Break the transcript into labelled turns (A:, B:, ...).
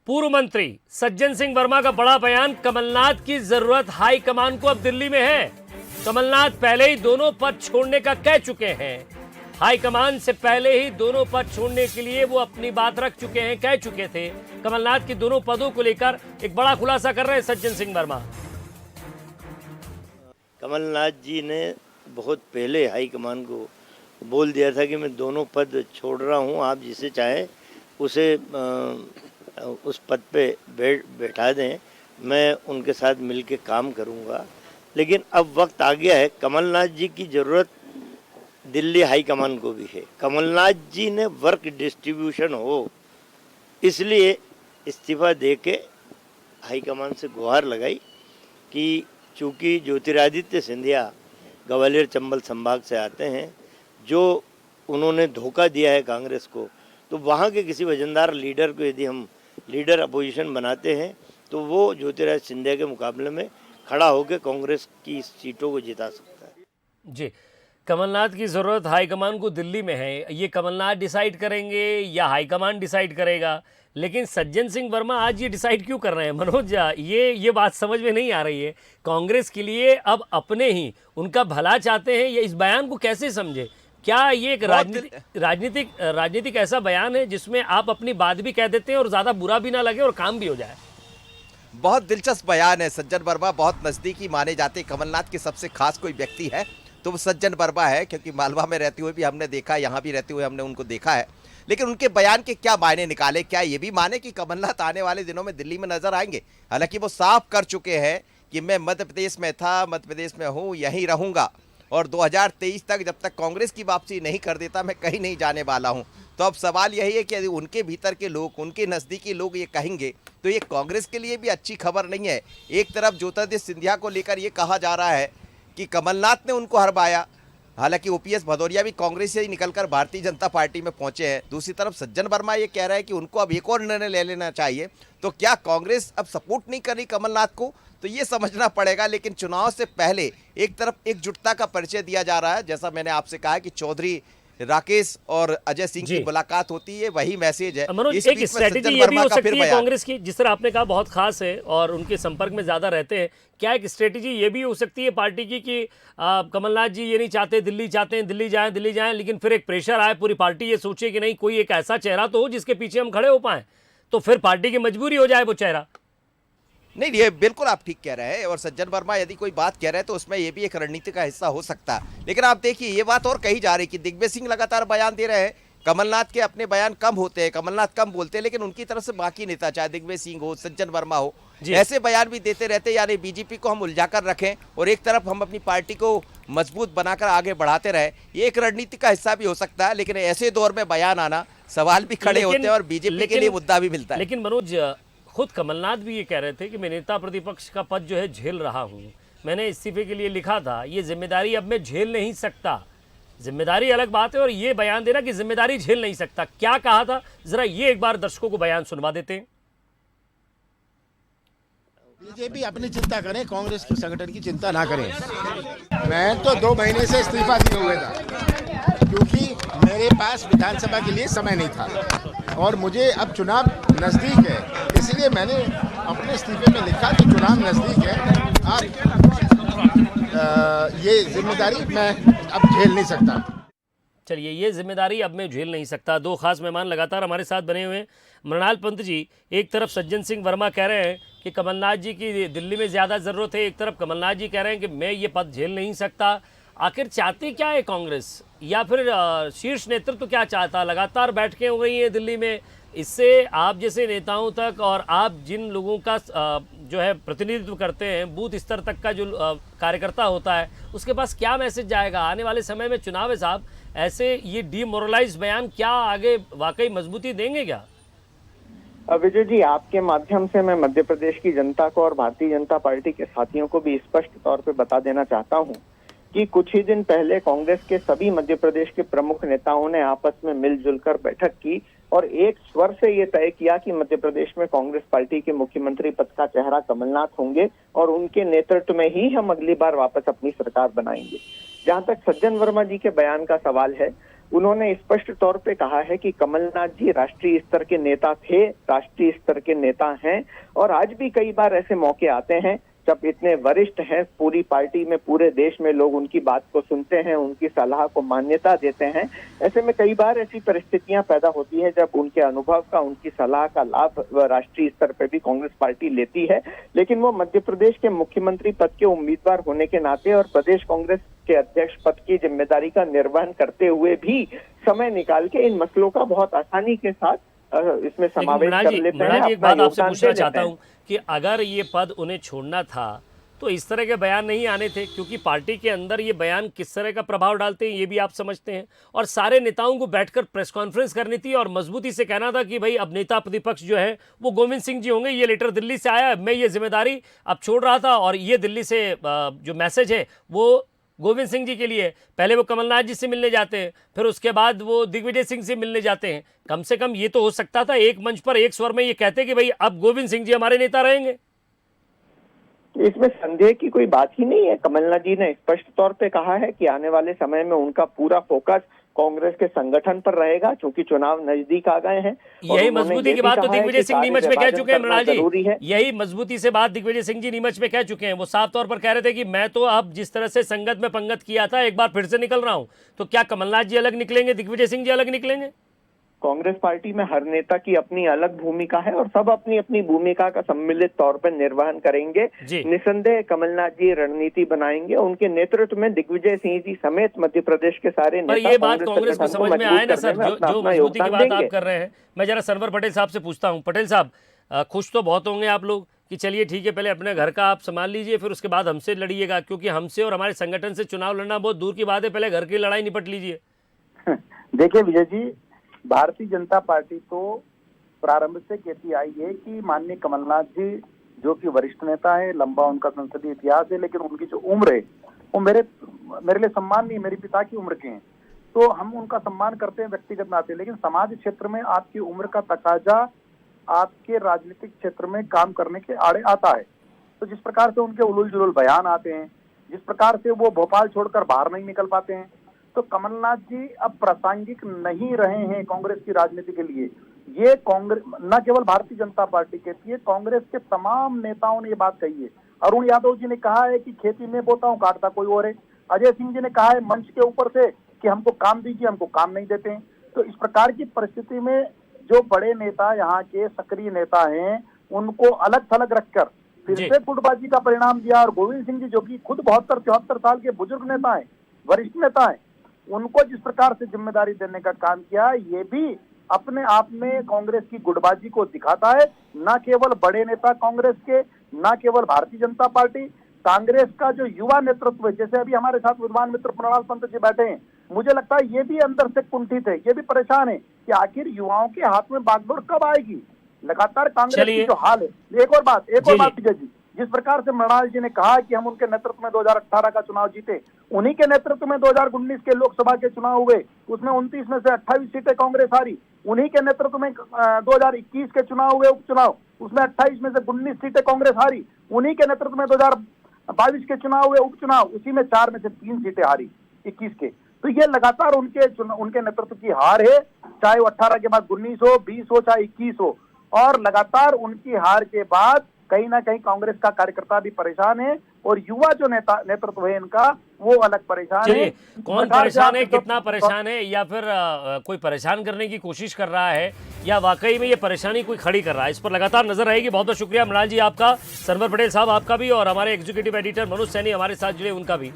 A: पूर्व मंत्री सज्जन सिंह वर्मा का बड़ा बयान, कमलनाथ की जरूरत हाईकमान को अब दिल्ली में है। कमलनाथ पहले ही दोनों पद छोड़ने का कह चुके हैं। हाईकमान से पहले ही दोनों पद छोड़ने के लिए वो अपनी बात रख चुके हैं, कह चुके थे। कमलनाथ की दोनों पदों को लेकर एक बड़ा खुलासा कर रहे हैं सज्जन सिंह वर्मा।
B: कमलनाथ जी ने बहुत पहले हाईकमान को बोल दिया था कि मैं दोनों पद छोड़ रहा हूं, आप जिसे चाहें उसे उस पद पे बैठा दें, मैं उनके साथ मिलके काम करूंगा। लेकिन अब वक्त आ गया है, कमलनाथ जी की ज़रूरत दिल्ली हाईकमान को भी है। कमलनाथ जी ने वर्क डिस्ट्रीब्यूशन हो इसलिए इस्तीफा दे के हाईकमान से गुहार लगाई कि चूँकि ज्योतिरादित्य सिंधिया ग्वालियर चंबल संभाग से आते हैं, जो उन्होंने धोखा दिया है कांग्रेस को, तो वहाँ के किसी वजनदार लीडर को यदि हम लीडर अपोजिशन बनाते हैं तो वो ज्योतिरादित्य सिंधिया के मुकाबले में खड़ा होकर कांग्रेस की सीटों को जिता सकता है।
A: जी, कमलनाथ की जरूरत हाईकमान को दिल्ली में है, ये कमलनाथ डिसाइड करेंगे या हाईकमान डिसाइड करेगा? लेकिन सज्जन सिंह वर्मा आज ये डिसाइड क्यों कर रहे हैं मनोज? ये बात समझ में नहीं आ रही है। कांग्रेस के लिए अब अपने ही उनका भला चाहते हैं, ये इस बयान को कैसे समझे? क्या ये एक राजनीतिक ऐसा बयान है जिसमें आप अपनी बात भी कह देते हैं और ज़्यादा बुरा भी ना लगे और काम भी हो जाए?
C: बहुत दिलचस्प बयान है। सज्जन वर्मा बहुत नज़दीकी माने जाते कमलनाथ के सबसे खास कोई व्यक्ति है तो वो सज्जन वर्मा है, क्योंकि मालवा में रहते हुए भी हमने देखा, यहाँ भी रहते हुए हमने उनको देखा है। लेकिन उनके बयान के क्या मायने निकाले? क्या ये भी माने कि कमलनाथ आने वाले दिनों में दिल्ली में नजर आएंगे? हालांकि वो साफ कर चुके हैं कि मैं मध्य प्रदेश में था, मध्य प्रदेश में हूँ, यहीं रहूँगा और 2023 तक जब तक कांग्रेस की वापसी नहीं कर देता मैं कहीं नहीं जाने वाला हूँ। तो अब सवाल यही है कि यदि उनके भीतर के लोग, उनके नज़दीकी लोग ये कहेंगे तो ये कांग्रेस के लिए भी अच्छी खबर नहीं है। एक तरफ ज्योतिरादित्य सिंधिया को लेकर ये कहा जा रहा है कि कमलनाथ ने उनको हरवाया, हालांकि ओपीएस भदौरिया भी कांग्रेस से ही निकलकर भारतीय जनता पार्टी में पहुंचे हैं। दूसरी तरफ सज्जन वर्मा ये कह रहा है कि उनको अब एक और निर्णय ले लेना चाहिए। तो क्या कांग्रेस अब सपोर्ट नहीं कर रही कमलनाथ को? तो ये समझना पड़ेगा। लेकिन चुनाव से पहले एक तरफ एकजुटता का परिचय दिया जा रहा है, जैसा मैंने आपसे कहा कि चौधरी राकेश और अजय सिंह की मुलाकात होती है, वही मैसेज है।
A: मनोज, एक स्ट्रेटेजी ये भी हो सकती है कांग्रेस की, जिस तरह आपने कहा बहुत खास है और उनके संपर्क में ज्यादा रहते हैं, क्या एक स्ट्रेटेजी ये भी हो सकती है पार्टी की कि कमलनाथ जी ये नहीं चाहते दिल्ली, चाहते हैं दिल्ली जाएं, लेकिन फिर एक प्रेशर आए, पूरी पार्टी ये सोचे कि नहीं कोई एक ऐसा चेहरा तो हो जिसके पीछे हम खड़े हो पाए, तो फिर पार्टी की मजबूरी हो जाए वो चेहरा?
C: नहीं, ये बिल्कुल आप ठीक कह रहे हैं। और सज्जन वर्मा यदि कोई बात कह रहे हैं तो उसमें ये भी एक रणनीति का हिस्सा हो सकता है। लेकिन आप देखिए ये बात और कही जा रही कि दिग्विजय सिंह लगातार बयान दे रहे हैं, कमलनाथ के अपने बयान कम होते हैं, कमलनाथ कम बोलते हैं, लेकिन उनकी तरफ से बाकी नेता चाहे दिग्विजय सिंह हो, सज्जन वर्मा हो, ऐसे बयान भी देते रहते। यानी बीजेपी को हम उलझा कर रखें और एक तरफ हम अपनी पार्टी को मजबूत बनाकर आगे बढ़ाते रहे, ये एक रणनीति का हिस्सा भी हो सकता है। लेकिन ऐसे दौर में बयान आना, सवाल भी खड़े होते हैं और बीजेपी के लिए मुद्दा भी मिलता है।
A: लेकिन मनोज, खुद कमलनाथ भी ये कह रहे थे कि मैं नेता प्रतिपक्ष का पद जो है झेल रहा हूँ, मैंने इस्तीफे के लिए लिखा था, ये जिम्मेदारी अब मैं झेल नहीं सकता। जिम्मेदारी अलग बात है और ये बयान देना कि जिम्मेदारी झेल नहीं सकता, क्या कहा था जरा ये एक बार दर्शकों को बयान सुनवा देते हैं।
D: बीजेपी अपनी चिंता करें, कांग्रेस के संगठन की चिंता ना करें। मैं तो 2 महीने से इस्तीफा दिए हुए था क्योंकि मेरे पास विधानसभा के लिए समय नहीं था और मुझे अब चुनाव नज़दीक है, इसलिए मैंने अपने इस्तीफे में लिखा कि चुनाव नज़दीक है, अब ये जिम्मेदारी मैं अब झेल नहीं सकता।
A: चलिए, ये जिम्मेदारी अब मैं झेल नहीं सकता। दो खास मेहमान लगातार हमारे साथ बने हुए हैं। मृणाल पंत जी, एक तरफ सज्जन सिंह वर्मा कह रहे हैं कि कमलनाथ जी की दिल्ली में ज़्यादा ज़रूरत है, एक तरफ कमलनाथ जी कह रहे हैं कि मैं ये पद झेल नहीं सकता। आखिर चाहती क्या है कांग्रेस, या फिर शीर्ष नेतृत्व क्या चाहता? लगातार बैठकें हो रही हैं दिल्ली में, इससे आप जैसे नेताओं तक और आप जिन लोगों का जो है प्रतिनिधित्व करते हैं, बूथ स्तर तक का जो कार्यकर्ता होता है, उसके पास क्या मैसेज जाएगा? आने वाले समय में चुनाव है साहब, ऐसे ये डीमोरलाइज बयान क्या आगे वाकई मजबूती देंगे क्या?
E: विजय जी, आपके माध्यम से मैं मध्य प्रदेश की जनता को और भारतीय जनता पार्टी के साथियों को भी स्पष्ट तौर पे बता देना चाहता हूं कि कुछ ही दिन पहले कांग्रेस के सभी मध्य प्रदेश के प्रमुख नेताओं ने आपस में मिलजुल कर बैठक की और एक स्वर से ये तय किया कि मध्य प्रदेश में कांग्रेस पार्टी के मुख्यमंत्री पद का चेहरा कमलनाथ होंगे और उनके नेतृत्व में ही हम अगली बार वापस अपनी सरकार बनाएंगे। जहां तक सज्जन वर्मा जी के बयान का सवाल है, उन्होंने स्पष्ट तौर पे कहा है कि कमलनाथ जी राष्ट्रीय स्तर के नेता थे, राष्ट्रीय स्तर के नेता हैं, और आज भी कई बार ऐसे मौके आते हैं जब इतने वरिष्ठ हैं, पूरी पार्टी में, पूरे देश में लोग उनकी बात को सुनते हैं, उनकी सलाह को मान्यता देते हैं। ऐसे में कई बार ऐसी परिस्थितियां पैदा होती है जब उनके अनुभव का, उनकी सलाह का लाभ राष्ट्रीय स्तर पर भी कांग्रेस पार्टी लेती है। लेकिन वो मध्य प्रदेश के मुख्यमंत्री पद के उम्मीदवार होने के नाते और प्रदेश कांग्रेस के अध्यक्ष पद की जिम्मेदारी का निर्वहन करते हुए भी समय निकाल के इन मसलों का बहुत आसानी के साथ इसमें समावेश कर लेते हैं।
A: एक बात आपसे पूछना चाहता हूं कि अगर ये पद उन्हें छोड़ना था तो इस तरह के बयान नहीं आने थे, क्योंकि पार्टी के अंदर ये बयान किस तरह का प्रभाव डालते हैं ये भी आप समझते हैं। और सारे नेताओं को बैठकर प्रेस कॉन्फ्रेंस करनी थी और मजबूती से कहना था कि भाई अब नेता प्रतिपक्ष जो है वो गोविंद सिंह जी होंगे, ये लेटर दिल्ली से आया, मैं ये जिम्मेदारी अब छोड़ रहा था और ये दिल्ली से जो मैसेज है वो गोविंद सिंह जी के लिए। पहले वो कमलनाथ जी से मिलने जाते हैं, फिर उसके बाद वो दिग्विजय सिंह से मिलने जाते हैं। कम से कम ये तो हो सकता था एक मंच पर एक स्वर में ये कहते कि भाई अब गोविंद सिंह जी हमारे नेता रहेंगे।
E: इसमें संदेह की कोई बात ही नहीं है। कमलनाथ जी ने स्पष्ट तौर पे कहा है कि आने वाले समय में उनका पूरा फोकस कांग्रेस के संगठन पर रहेगा, क्योंकि चुनाव नजदीक आ गए हैं।
A: यही मजबूती की बात तो दिग्विजय सिंह नीमच में कह चुके हैं मृणाल जी, यही मजबूती से बात दिग्विजय सिंह जी नीमच में कह चुके हैं। वो साफ तौर पर कह रहे थे कि मैं तो अब जिस तरह से संगत में पंगत किया था एक बार फिर से निकल रहा हूं। तो क्या कमलनाथ जी अलग निकलेंगे, दिग्विजय सिंह जी अलग निकलेंगे?
E: कांग्रेस पार्टी में हर नेता की अपनी अलग भूमिका है और सब अपनी अपनी भूमिका का सम्मिलित तौर पर निर्वहन करेंगे। निसंदेह कमलनाथ जी रणनीति बनाएंगे, उनके नेतृत्व में दिग्विजय सिंह जी समेत मध्य प्रदेश के सारे नेता।
A: पर ये बात कांग्रेस को समझ में आए ना सर, जो मजबूती की बात आप कर रहे हैं। मैं जरा सरवर पटेल साहब से पूछता हूँ। पटेल साहब, खुश तो बहुत होंगे आप लोग कि चलिए ठीक है, पहले अपने घर का आप संभाल लीजिए, फिर उसके बाद हमसे लड़िएगा, क्योंकि हमसे और हमारे संगठन से चुनाव लड़ना बहुत दूर की बात है, पहले घर की लड़ाई निपट लीजिए।
F: देखिए विजय जी, भारतीय जनता पार्टी तो प्रारंभ से कहती आई है कि माननीय कमलनाथ जी जो कि वरिष्ठ नेता है, लंबा उनका संसदीय इतिहास है, लेकिन उनकी जो उम्र है वो मेरे लिए सम्मान नहीं, मेरे पिता की उम्र के हैं, तो हम उनका सम्मान करते हैं व्यक्तिगत नाते। लेकिन समाज क्षेत्र में आपकी उम्र का तकाजा आपके राजनीतिक क्षेत्र में काम करने के आड़े आता है। तो जिस प्रकार से उनके उलूल जुलूल बयान आते हैं, जिस प्रकार से वो भोपाल छोड़कर बाहर नहीं निकल पाते हैं, तो कमलनाथ जी अब प्रासंगिक नहीं रहे हैं कांग्रेस की राजनीति के लिए। ये कांग्रेस न केवल भारतीय जनता पार्टी कहती है, कांग्रेस के तमाम नेताओं ने ये बात कही है। अरुण यादव जी ने कहा है कि खेती में बोता हूँ, काटता कोई और है। अजय सिंह जी ने कहा है मंच के ऊपर से कि हमको काम दीजिए, हमको काम नहीं देते हैं। तो इस प्रकार की परिस्थिति में जो बड़े नेता, यहाँ के सक्रिय नेता हैं, उनको अलग थलग रखकर फिर से गुटबाजी का परिणाम दिया। और गोविंद सिंह जी जो कि खुद 72-74 साल के बुजुर्ग नेता हैं, वरिष्ठ नेता हैं, उनको जिस प्रकार से जिम्मेदारी देने का काम किया, ये भी अपने आप में कांग्रेस की गुटबाजी को दिखाता है। न केवल बड़े नेता कांग्रेस के, न केवल भारतीय जनता पार्टी, कांग्रेस का जो युवा नेतृत्व है, जैसे अभी हमारे साथ विद्वान मित्र मृणाल पंत जी बैठे हैं, मुझे लगता है ये भी अंदर से कुंठित है, ये भी परेशान है कि आखिर युवाओं के हाथ में बागडोर कब आएगी। लगातार कांग्रेस की जो हाल है। एक और बात विजय जी, जिस प्रकार से मृणाल जी ने कहा कि हम उनके नेतृत्व में 2018 का चुनाव जीते, उन्हीं के नेतृत्व में 2019 के लोकसभा के चुनाव हुए, उसमें 29 में से 28 सीटें कांग्रेस हारी। उन्हीं के नेतृत्व में 2021 के चुनाव हुए, उपचुनाव, उसमें 28 में से 19 सीटें कांग्रेस हारी। उन्हीं के नेतृत्व में 2022 के चुनाव हुए, उपचुनाव, उसी में 4 में से 3 सीटें हारी 21 के। तो ये लगातार उनके नेतृत्व की हार है, चाहे वो 18 के बाद 19 हो, 20 हो, चाहे 21 हो। और लगातार उनकी हार के बाद कहीं ना कहीं कांग्रेस का कार्यकर्ता भी परेशान है और युवा जो नेतृत्व है इनका, वो अलग परेशान है।
A: कौन परेशान है, कितना परेशान है, या फिर कोई परेशान करने की कोशिश कर रहा है, या वाकई में ये परेशानी कोई खड़ी कर रहा है, इस पर लगातार नजर रहेगी। बहुत बहुत शुक्रिया मृणाल जी आपका, सरवर पटेल साहब आपका भी, और हमारे एग्जीक्यूटिव एडिटर मनोज सैनी हमारे साथ जुड़े उनका भी।